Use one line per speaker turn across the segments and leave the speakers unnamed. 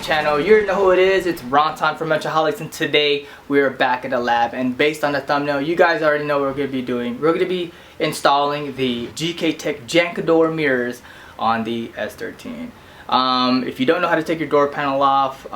channel. You already know who it is. It's Ronton from Wrench-a-holics, and today we are back at the lab. And based on the thumbnail, you guys already know what we're going to be doing. We're going to be installing the GK Tech Jankador mirrors on the S13. If you don't know how to take your door panel off,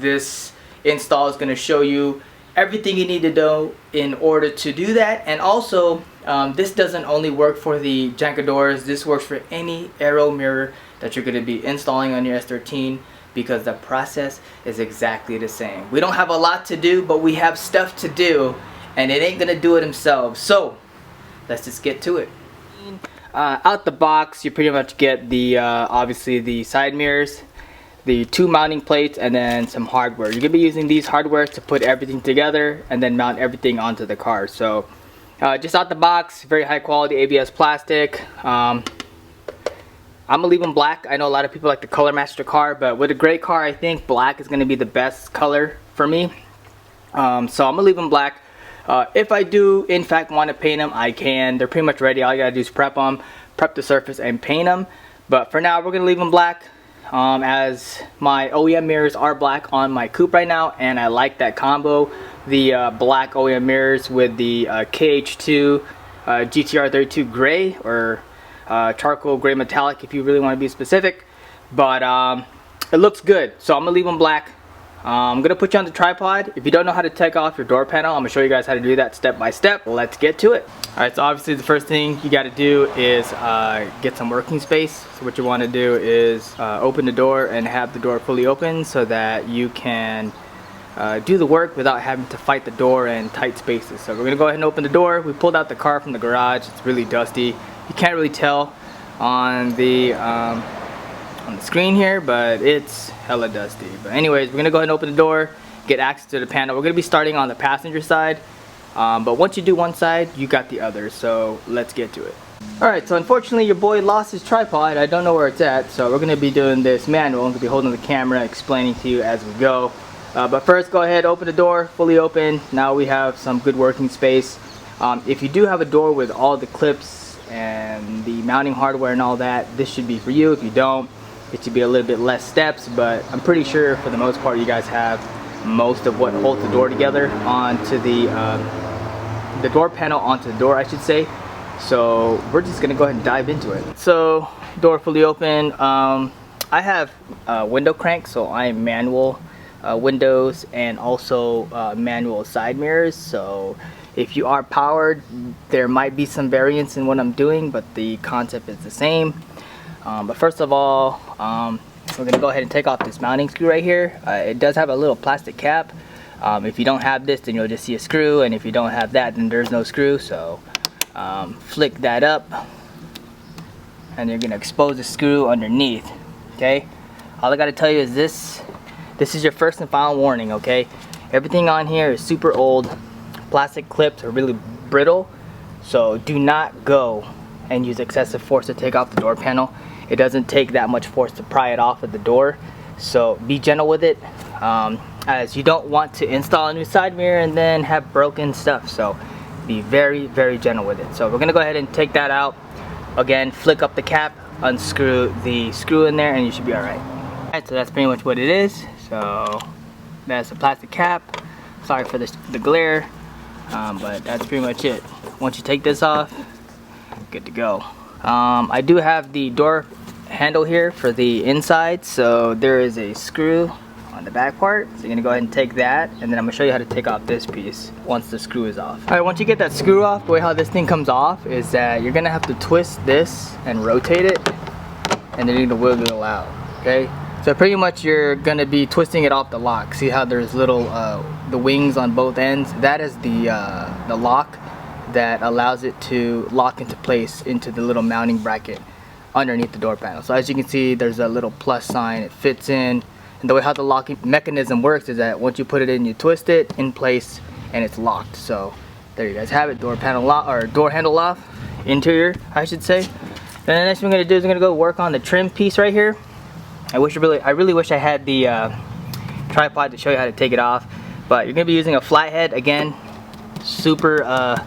this install is going to show you everything you need to know in order to do that. And also, this doesn't only work for the Jankadors. This works for any Aero mirror that you're going to be installing on your S13, because the process is exactly the same. We don't have a lot to do, but we have stuff to do, and it ain't gonna do it themselves. So let's just get to it. Out the box, you pretty much get the obviously the side mirrors, the two mounting plates, and then some hardware. You're gonna be using these hardware to put everything together and then mount everything onto the car. So just out the box, very high quality ABS plastic. I'm gonna leave them black. I know a lot of people like to color match the car, but with a gray car, I think black is gonna be the best color for me. So I'm gonna leave them black. If I do in fact want to paint them, I can. They're pretty much ready. All you gotta do is prep them, prep the surface, and paint them. But for now, we're gonna leave them black, as my OEM mirrors are black on my coupe right now, and I like that combo. The black OEM mirrors with the KH2 GTR32 gray, or charcoal gray metallic if you really want to be specific. But it looks good, so I'm gonna leave them black. I'm gonna put you on the tripod. If you don't know how to take off your door panel, I'm gonna show you guys how to do that step by step. Let's get to it. Alright, so obviously the first thing you got to do is get some working space. So what you want to do is open the door and have the door fully open so that you can do the work without having to fight the door in tight spaces. So we're gonna go ahead and open the door. We pulled out the car from the garage. It's really dusty. You can't really tell on the screen here, but it's hella dusty. But anyways, we're gonna go ahead and open the door, get access to the panel. We're gonna be starting on the passenger side, but once you do one side, you got the other. So let's get to it. Alright, so unfortunately your boy lost his tripod. I don't know where it's at, so we're gonna be doing this manual. I'm gonna be holding the camera, explaining to you as we go. But first, go ahead, open the door, fully open. Now we have some good working space. If you do have a door with all the clips and the mounting hardware and all that, this should be for you. If you don't, it should be a little bit less steps, but I'm pretty sure for the most part you guys have most of what holds the door together onto the door panel onto the door, I should say. So we're just gonna go ahead and dive into it. So door fully open. I have window crank, so I am manual windows and also manual side mirrors. So if you are powered, there might be some variance in what I'm doing, but the concept is the same. But first of all, we're gonna go ahead and take off this mounting screw right here. It does have a little plastic cap. If you don't have this, then you'll just see a screw, and if you don't have that, then there's no screw. So flick that up, and you're gonna expose the screw underneath. Okay, all I gotta tell you is this is your first and final warning. Okay, everything on here is super old. Plastic clips are really brittle, so do not go and use excessive force to take off the door panel. It doesn't take that much force to pry it off of the door, so be gentle with it, as you don't want to install a new side mirror and then have broken stuff. So be very, very gentle with it. So we're gonna go ahead and take that out. Again, flick up the cap, unscrew the screw in there, and you should be all right. Alright, so that's pretty much what it is. So that's the plastic cap. Sorry for the glare. But that's pretty much it. Once you take this off, good to go. I do have the door handle here for the inside, so there is a screw on the back part. So you're gonna go ahead and take that, and then I'm gonna show you how to take off this piece once the screw is off. Alright, once you get that screw off, the way how this thing comes off is that you're gonna have to twist this and rotate it, and then you're gonna wiggle it out. Okay? So pretty much you're gonna be twisting it off the lock. See how there's little the wings on both ends? That is the lock that allows it to lock into place into the little mounting bracket underneath the door panel. So as you can see, there's a little plus sign. It fits in, and the way how the locking mechanism works is that once you put it in, you twist it in place, and it's locked. So there you guys have it. Door panel lock, or door handle off. Interior, I should say. Then the next thing I'm gonna do is I'm gonna go work on the trim piece right here. I really wish I had the tripod to show you how to take it off, but you're gonna be using a flathead. Again, super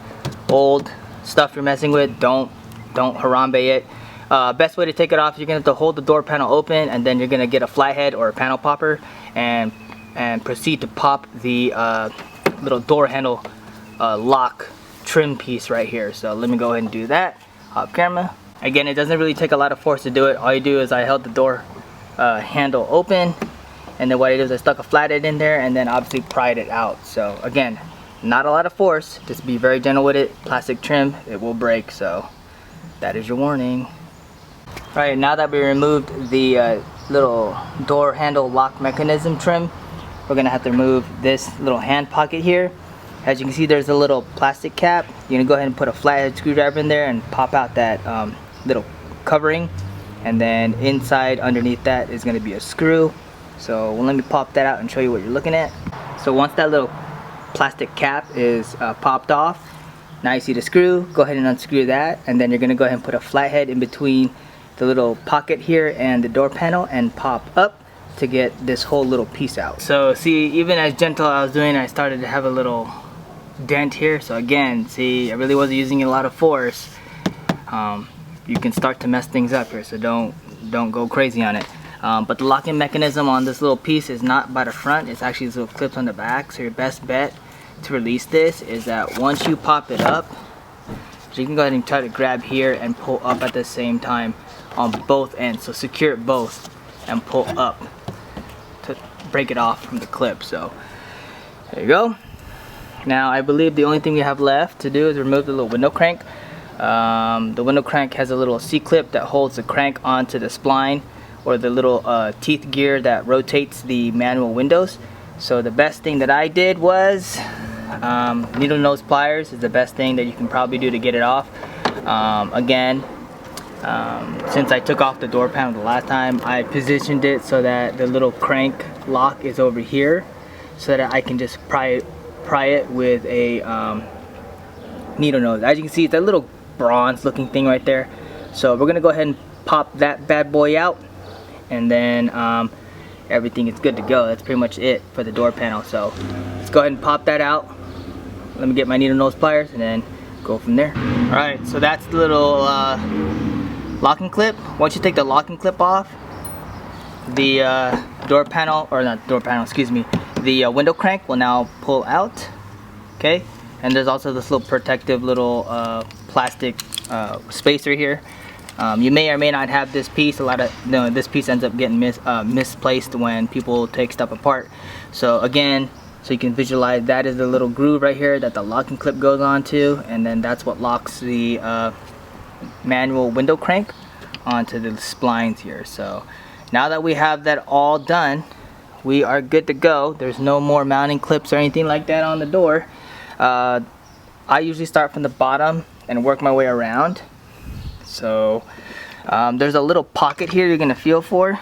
old stuff you're messing with. Don't Harambe it. Best way to take it off, you're gonna have to hold the door panel open, and then you're gonna get a flathead or a panel popper and proceed to pop the little door handle lock trim piece right here. So let me go ahead and do that off camera. Again, it doesn't really take a lot of force to do it. All you do is I held the door handle open, and then what I did is I stuck a flathead in there and then obviously pried it out. So again, not a lot of force, just be very gentle with it. Plastic trim, it will break, so that is your warning. Alright, now that we removed the little door handle lock mechanism trim, we're gonna have to remove this little hand pocket here. As you can see, there's a little plastic cap. You're gonna go ahead and put a flathead screwdriver in there and pop out that little covering, and then inside underneath that is gonna be a screw. So let me pop that out and show you what you're looking at. So once that little plastic cap is popped off, now you see the screw. Go ahead and unscrew that, and then you're gonna go ahead and put a flathead in between the little pocket here and the door panel and pop up to get this whole little piece out. So see, even as gentle I was doing, I started to have a little dent here. So again, see, I really wasn't using a lot of force. You can start to mess things up here, so don't go crazy on it. But the locking mechanism on this little piece is not by the front, it's actually these little clips on the back. So your best bet to release this is that once you pop it up, so you can go ahead and try to grab here and pull up at the same time on both ends. So secure it both and pull up to break it off from the clip. So there you go. Now I believe the only thing we have left to do is remove the little window crank. The window crank has a little C-clip that holds the crank onto the spline, or the little teeth gear that rotates the manual windows. So the best thing that I did was needle nose pliers is the best thing that you can probably do to get it off. Again, since I took off the door panel the last time, I positioned it so that the little crank lock is over here, so that I can just pry it with a needle nose. As you can see, it's a little bronze looking thing right there. So we're gonna go ahead and pop that bad boy out, and then everything is good to go. That's pretty much it for the door panel. So let's go ahead and pop that out. Let me get my needle nose pliers and then go from there. Alright, so that's the little locking clip. Once you take the locking clip off, the door panel, or not door panel, excuse me, the window crank will now pull out. Okay, and there's also this little protective little plastic spacer here. You may or may not have this piece. This piece ends up getting misplaced when people take stuff apart. So again, so you can visualize, that is the little groove right here that the locking clip goes onto, and then that's what locks the manual window crank onto the splines here. So now that we have that all done, we are good to go. There's no more mounting clips or anything like that on the door. I usually start from the bottom and work my way around. So there's a little pocket here you're gonna feel for.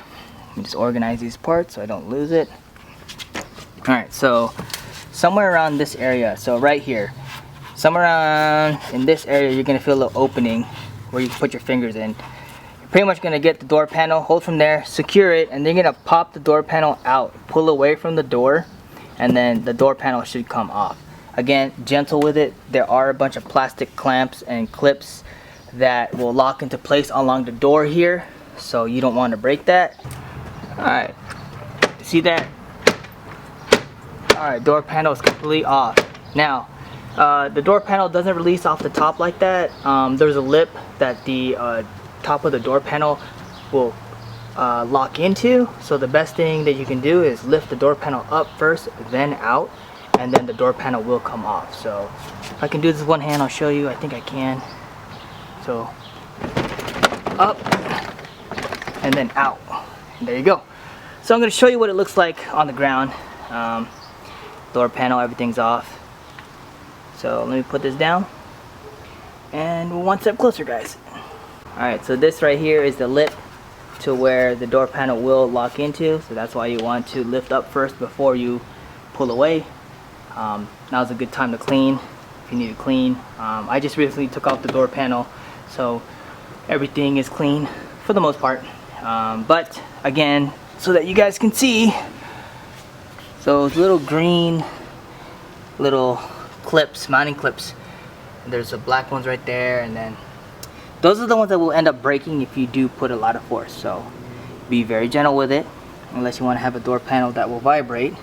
Let me just organize these parts so I don't lose it. Alright, so somewhere around this area, so right here, somewhere around in this area, you're gonna feel a little opening where you can put your fingers in. You're pretty much gonna get the door panel, hold from there, secure it, and then you're gonna pop the door panel out, pull away from the door, and then the door panel should come off. Again, gentle with it. There are a bunch of plastic clamps and clips that will lock into place along the door here, so you don't want to break that. Alright, see that? Alright, door panel is completely off. Now, the door panel doesn't release off the top like that. There's a lip that the top of the door panel will lock into, so the best thing that you can do is lift the door panel up first, then out, and then the door panel will come off. So if I can do this with one hand, I'll show you. I think I can. So up and then out, and there you go. So I'm going to show you what it looks like on the ground. Door panel, everything's off. So let me put this down, and we're one step closer, guys. Alright, so this right here is the lip to where the door panel will lock into, so that's why you want to lift up first before you pull away. Now's a good time to clean if you need to clean. I just recently took off the door panel, so everything is clean for the most part. But again, so that you guys can see, so those little green little clips, mounting clips, there's the black ones right there, and then those are the ones that will end up breaking if you do put a lot of force. So be very gentle with it, unless you want to have a door panel that will vibrate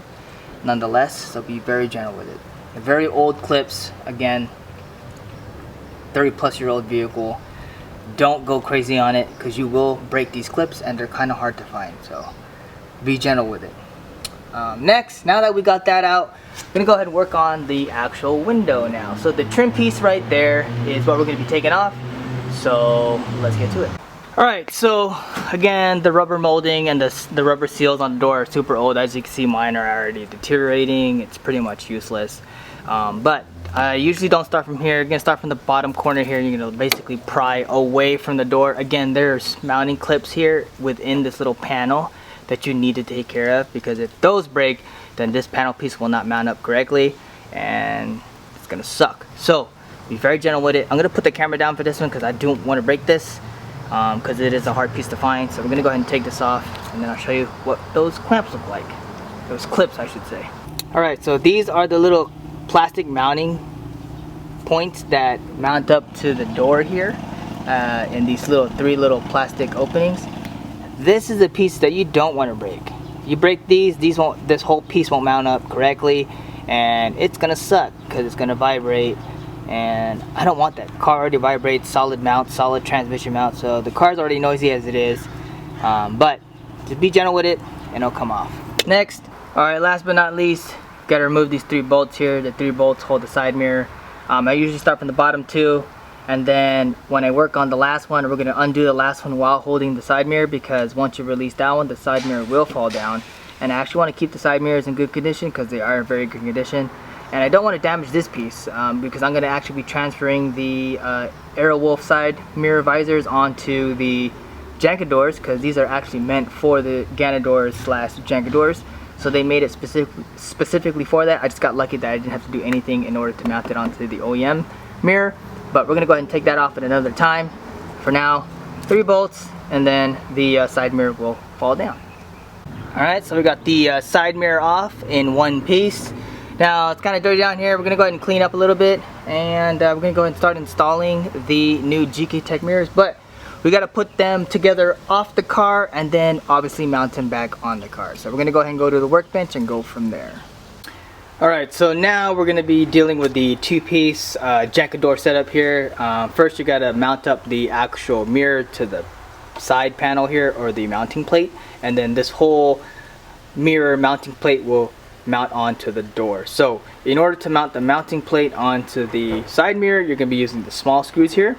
nonetheless. So be very gentle with it. The very old clips, again, 30-plus-year-old vehicle, don't go crazy on it because you will break these clips and they're kind of hard to find. So be gentle with it. Next, now that we got that out, I'm gonna go ahead and work on the actual window now. So the trim piece right there is what we're gonna be taking off. So let's get to it. Alright, so again, the rubber molding and the rubber seals on the door are super old. As you can see, mine are already deteriorating. It's pretty much useless. But I usually don't start from here. You're gonna start from the bottom corner here. You're gonna basically pry away from the door. Again, there's mounting clips here within this little panel that you need to take care of, because if those break, then this panel piece will not mount up correctly and it's gonna suck. So be very gentle with it. I'm gonna put the camera down for this one because I don't want to break this, because it is a hard piece to find. So we're gonna go ahead and take this off, and then I'll show you what those clamps look like. Those clips, I should say. Alright, so these are the little plastic mounting points that mount up to the door here, in these three little plastic openings. This is a piece that you don't want to break. You break these won't, this whole piece won't mount up correctly, and it's gonna suck because it's gonna vibrate, and I don't want that. The car already vibrates, solid mount, solid transmission mount, so the car's already noisy as it is. But just be gentle with it and it'll come off. Next, alright, last but not least, gotta remove these 3 bolts here. The 3 bolts hold the side mirror. I usually start from the bottom 2, and then when I work on the last one, we're gonna undo the last one while holding the side mirror, because once you release that one, the side mirror will fall down. And I actually want to keep the side mirrors in good condition because they are in very good condition. And I don't want to damage this piece, because I'm gonna actually be transferring the AEROWOLF side mirror visors onto the Jankadors, because these are actually meant for the Ganadors / Jankadors. So they made it specifically for that. I just got lucky that I didn't have to do anything in order to mount it onto the OEM mirror. But we're gonna go ahead and take that off at another time. For now, 3 bolts, and then the side mirror will fall down. Alright, so we got the side mirror off in one piece. Now it's kind of dirty down here. We're gonna go ahead and clean up a little bit, and we're gonna go ahead and start installing the new GK Tech mirrors. But we gotta put them together off the car and then obviously mount them back on the car. So we're gonna go ahead and go to the workbench and go from there. Alright, so now we're gonna be dealing with the 2-piece Jankador setup here. First, you gotta mount up the actual mirror to the side panel here, or the mounting plate, and then this whole mirror mounting plate will mount onto the door. So in order to mount the mounting plate onto the side mirror, you're gonna be using the small screws here.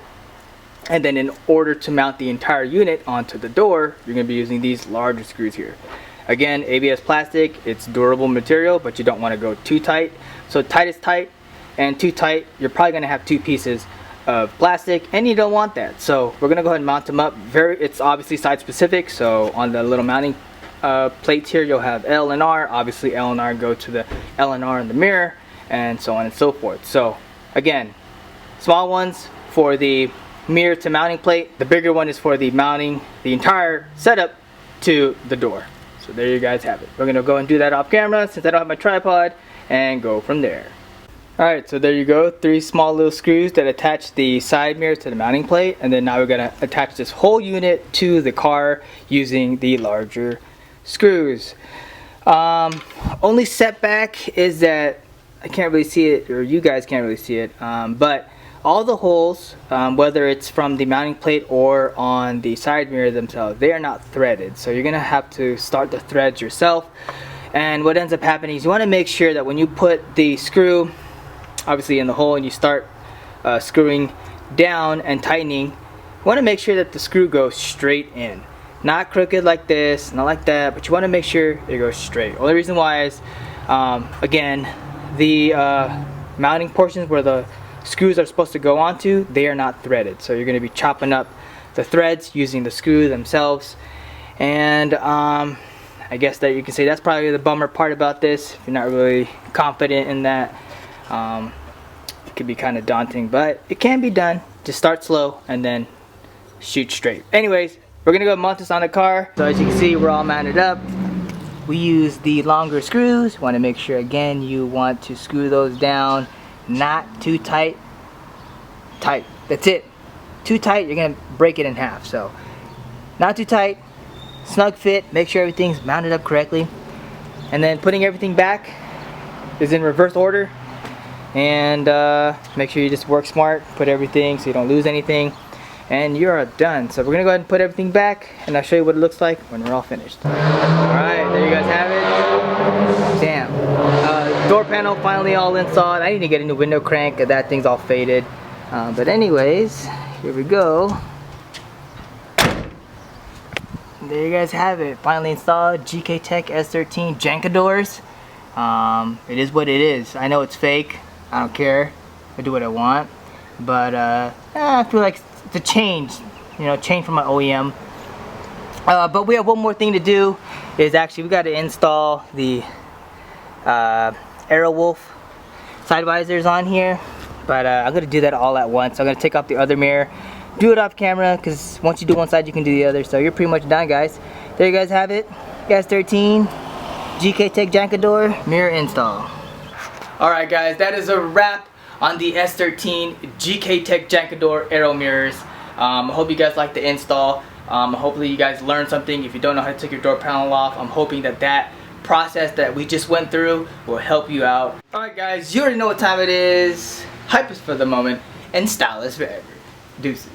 And then in order to mount the entire unit onto the door, you're going to be using these larger screws here. Again, ABS plastic, it's durable material, but you don't want to go too tight. So tight is tight, and too tight, you're probably going to have 2 pieces of plastic, and you don't want that. So we're going to go ahead and mount them up. It's obviously side specific, so on the little mounting plates here, you'll have L and R. Obviously L and R go to the L and R in the mirror, and so on and so forth. So again, small ones for the mirror to mounting plate, the bigger one is for the mounting the entire setup to the door. So there you guys have it. We're gonna go and do that off camera since I don't have my tripod, and go from there. Alright, so there you go, 3 small little screws that attach the side mirror to the mounting plate, and then now we're gonna attach this whole unit to the car using the larger screws. Only setback is that I can't really see it, or you guys can't really see it, but all the holes, whether it's from the mounting plate or on the side mirror themselves, they are not threaded. So you're gonna have to start the threads yourself. And what ends up happening is you want to make sure that when you put the screw obviously in the hole and you start screwing down and tightening, you want to make sure that the screw goes straight in, not crooked like this, not like that, but you want to make sure it goes straight. Only reason why is again, the mounting portions where the screws are supposed to go onto, they are not threaded. So you're going to be chopping up the threads using the screw themselves. And I guess that you can say that's probably the bummer part about this. If you're not really confident in that, it could be kind of daunting, but it can be done. Just start slow and then shoot straight. Anyways, we're gonna go mount this on the car. So as you can see, we're all mounted up. We use the longer screws. Want to make sure, again, you want to screw those down not too tight. That's it. too tight, you're gonna break it in half. So not too tight, snug fit, make sure everything's mounted up correctly. And then putting everything back is in reverse order. And make sure you just work smart, put everything so you don't lose anything, and you're done. So we're gonna go ahead and put everything back, and I'll show you what it looks like when we're all finished. Alright, there you guys have it. Damn. Door panel finally all installed. I need to get a new window crank, that thing's all faded. But anyways, here we go. There you guys have it, finally installed. GK Tech S13 Jankadors. It is what it is. I know it's fake. I don't care. I do what I want. But I feel like it's a change. You know, change from my OEM. But we have one more thing to do. Is actually we got to install the AEROWOLF side visors on here. But I'm gonna do that all at once. I'm gonna take off the other mirror. Do it off camera, because once you do one side you can do the other. So you're pretty much done, guys. There you guys have it. S13 GK Tech Jankador mirror install. Alright guys, that is a wrap on the S13 GK Tech Jankador Aero mirrors. I hope you guys like the install. Hopefully you guys learned something. If you don't know how to take your door panel off, I'm hoping that process that we just went through will help you out. Alright guys, you already know what time it is. Hype is for the moment and style is forever. Deuces.